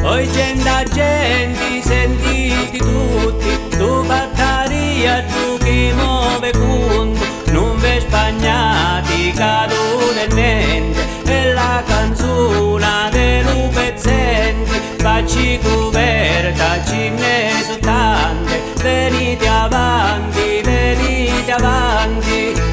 Poi gente, sentiti tutti, tu battaria, tu chi muove conto, non ve spagnati, cadu nel mente, e la canzone dello pezzente, facci coperta, ce ne sono tante, venite avanti, venite avanti.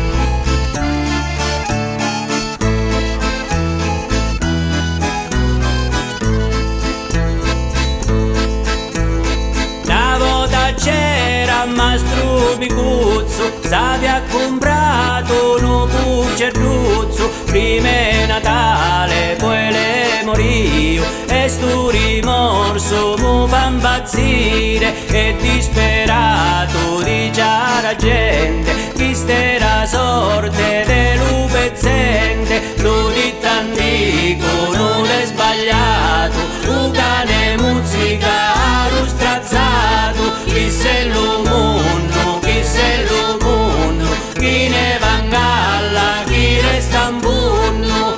C'era Mastro Micuzzo, savi ha comprato un pucceruzzo, prima è Natale, poi le morio, e sto rimorso mi fa impazzire, e disperato dice la gente, chi stera sorte dello pezzente, lo dito antico non è sbagliato, un cane musica lo strazzato, chi se lo mondo, chi se lo mondo, chi ne va in galla, chi resta in bunno.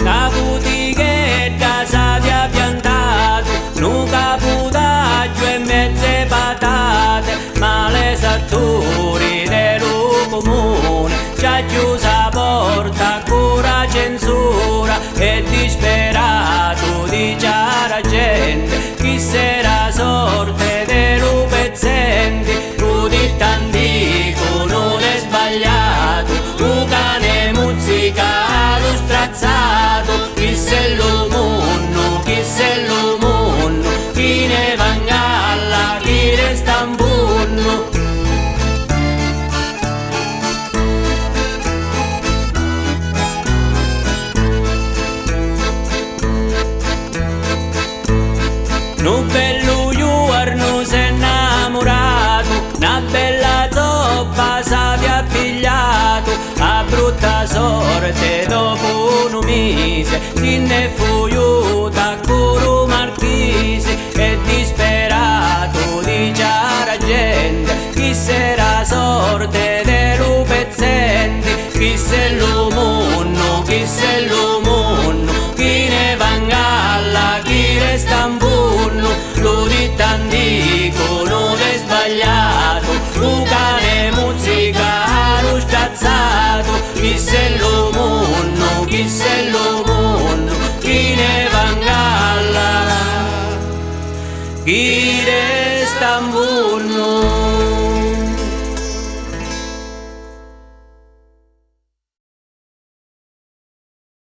La butichetta s'aveva piantato, un capotaggio e mezze patate, ma le sattori dello comune ci ha chiuso la porta con la censura, e disperato dice la gente, chi sarà sorte dello pezzente, lo dito antico non è sbagliato, un cane musica lo strazzato, chi se lo monno, chi se lo monno, chi ne va in galla, chi resta in bunno. Un bello giorno s'è innamorato, una bella zoppa s'aveva pigliato, a brutta sorte dopo un mese, chi ne fu aiuta con un marchese, e disperato dice la gente, chi sarà sorte dello pezzente, chi se lo monno, chi se lo monno, chi ne va in galla, chi resta in bunno, lo dito antico non è sbagliato, un cane musica lo strazzato, chi se lo monno, chi se lo monno, chi ne va in galla, chi resta in bunno.